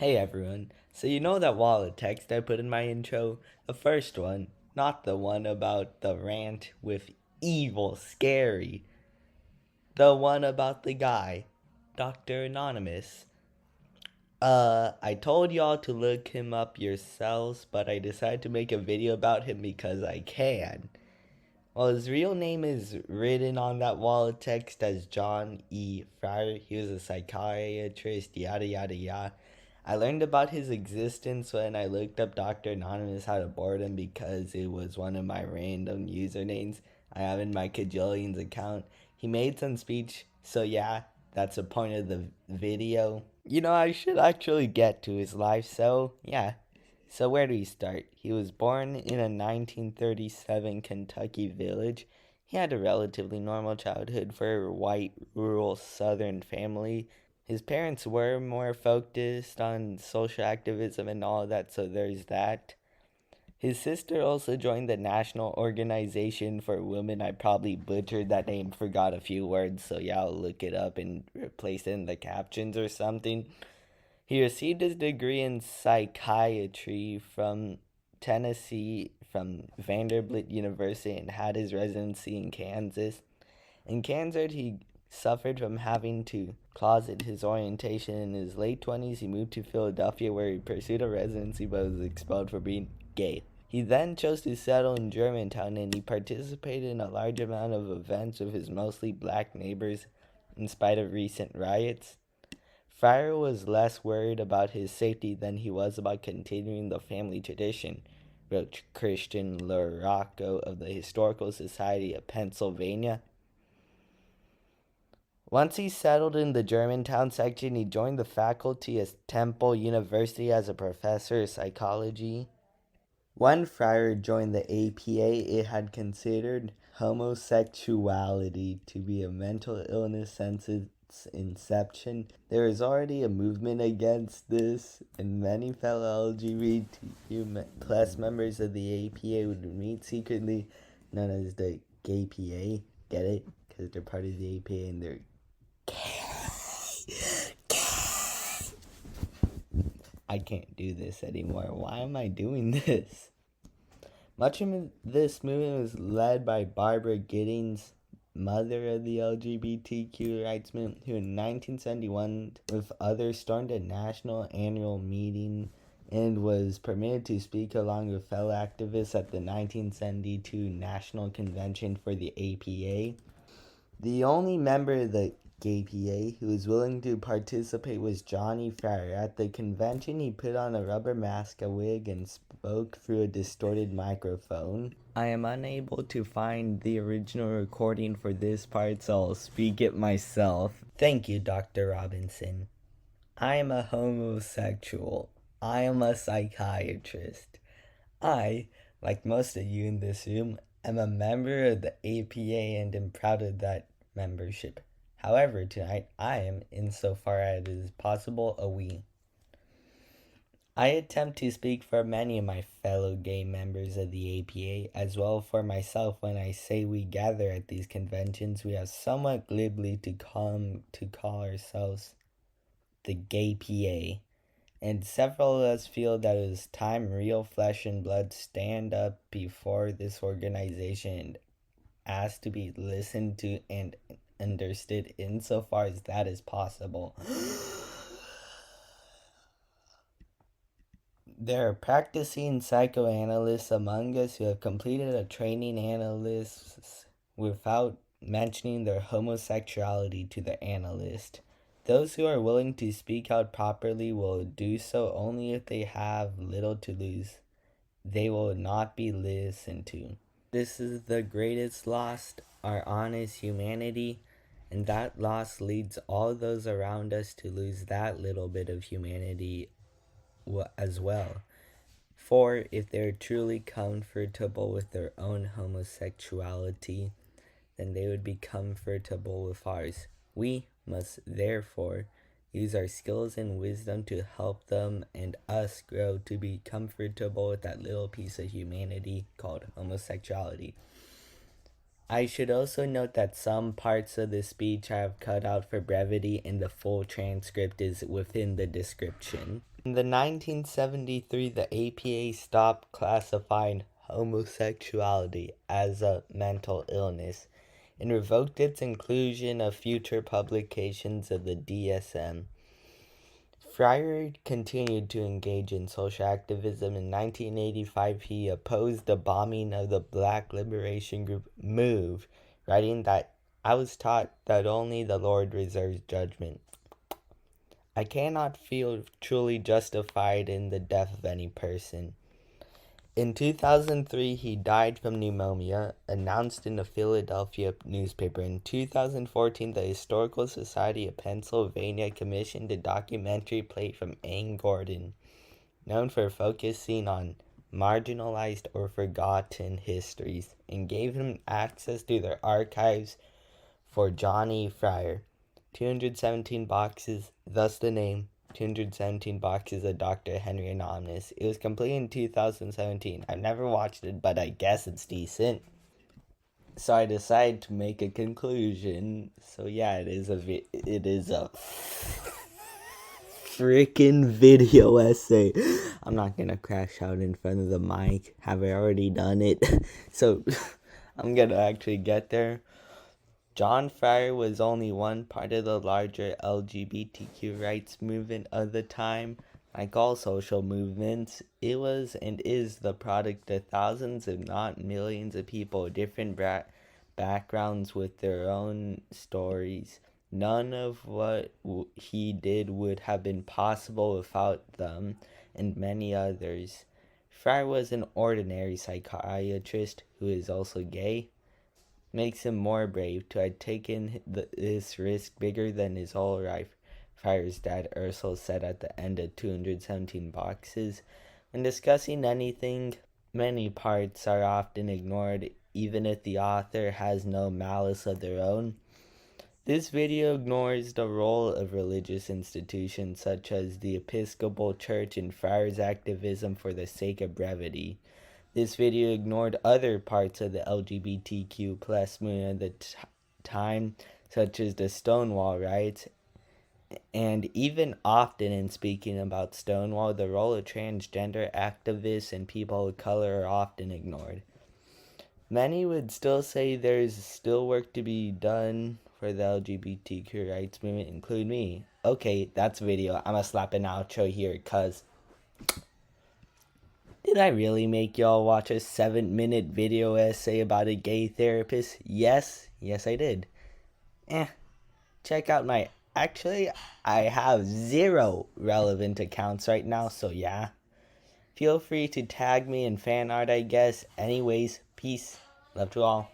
Hey everyone. So you know that wall of text I put in my intro? The first one, not the one about the rant with evil scary. The one about the guy, Dr. Anonymous. I told y'all to look him up yourselves, but I decided to make a video about him because I can. Well, his real name is written on that wall of text as John E. Fryer. He was a psychiatrist, yada yada yada. I learned about his existence when I looked up Dr. Anonymous how to board him because it was one of my random usernames I have in my Kajillions account. He made some speech, so yeah, that's the point of the video. I should actually get to his life, so yeah. So where do we start? He was born in a 1937 Kentucky village. He had a relatively normal childhood for a white, rural Southern family. His parents were more focused on social activism and all that, so there's that. His sister also joined the National Organization for Women. I probably butchered that name, forgot a few words, so yeah, I'll look it up and replace it in the captions or something. He received his degree in psychiatry from Tennessee, from Vanderbilt University, and had his residency in Kansas. In Kansas, he suffered from having to closet his orientation. In his late 20s, he moved to Philadelphia, where he pursued a residency but was expelled for being gay. He then chose to settle in Germantown, and he participated in a large amount of events with his mostly black neighbors in spite of recent riots. Fryer was less worried about his safety than he was about continuing the family tradition, wrote Christian LaRocco of the Historical Society of Pennsylvania. Once he settled in the Germantown section, he joined the faculty at Temple University as a professor of psychology. When Fryer joined the APA, it had considered homosexuality to be a mental illness since its inception. There was already a movement against this, and many fellow LGBTQ plus members of the APA would meet secretly, known as the Gay PA. Get it? Because they're part of the APA and they're I can't do this anymore. Why am I doing this? Much of this movement was led by Barbara Giddings, mother of the LGBTQ rights movement, who in 1971, with others, stormed a national annual meeting and was permitted to speak along with fellow activists at the 1972 National Convention for the APA. The only member of the GAPA who was willing to participate was Johnny Fryer. At the convention, he put on a rubber mask, a wig, and spoke through a distorted microphone. I am unable to find the original recording for this part, so I'll speak it myself. Thank you, Dr. Robinson. I am a homosexual. I am a psychiatrist. I, like most of you in this room, am a member of the APA and am proud of that membership. However, tonight I am, insofar as it is possible, a we. I attempt to speak for many of my fellow gay members of the APA, as well for myself when I say we gather at these conventions. We have somewhat glibly to call ourselves the Gay PA, and several of us feel that it is time real flesh and blood stand up before this organization and ask to be listened to and understood insofar as that is possible. There are practicing psychoanalysts among us who have completed a training analysts without mentioning their homosexuality to the analyst. Those who are willing to speak out properly will do so only if they have little to lose. They will not be listened to. This is the greatest loss, our honest humanity, and that loss leads all those around us to lose that little bit of humanity as well. For if they're truly comfortable with their own homosexuality, then they would be comfortable with ours. We must therefore use our skills and wisdom to help them and us grow to be comfortable with that little piece of humanity called homosexuality. I should also note that some parts of the speech I have cut out for brevity, and the full transcript is within the description. In the 1973, the APA stopped classifying homosexuality as a mental illness and revoked its inclusion of future publications of the DSM. Fryer continued to engage in social activism. In 1985, he opposed the bombing of the Black liberation group MOVE, writing that I was taught that only the Lord reserves judgment. I cannot feel truly justified in the death of any person. In 2003, he died from pneumonia, announced in a Philadelphia newspaper. In 2014, the Historical Society of Pennsylvania commissioned a documentary play from Anne Gordon, known for focusing on marginalized or forgotten histories, and gave him access to their archives for Johnny Fryer. 217 boxes, thus the name 217 Boxes of Dr. Henry Anonymous. It was completed in 2017. I've never watched it, but I guess it's decent. So I decided to make a conclusion. So yeah, it is a freaking video essay. I'm not gonna crash out in front of the mic. Have I already done it? So I'm gonna actually get there. John Fryer was only one part of the larger LGBTQ rights movement of the time. Like all social movements, it was and is the product of thousands, if not millions, of people with different backgrounds with their own stories. None of what he did would have been possible without them and many others. Fryer was an ordinary psychiatrist who is also gay. Makes him more brave to have taken this risk bigger than his whole life, Fryer's dad Ursel said at the end of 217 Boxes. When discussing anything, many parts are often ignored, even if the author has no malice of their own. This video ignores the role of religious institutions such as the Episcopal Church in Fryer's activism for the sake of brevity. This video ignored other parts of the LGBTQ plus movement at the time, such as the Stonewall riots, and even often in speaking about Stonewall, the role of transgender activists and people of color are often ignored. Many would still say there's still work to be done for the LGBTQ rights movement, include me. Okay, that's a video. I'm gonna slap an outro here, cause did I really make y'all watch a 7-minute video essay about a gay therapist? Yes, I did. Check out my... Actually, I have 0 relevant accounts right now, so yeah. Feel free to tag me in fan art, I guess. Anyways, peace. Love to all.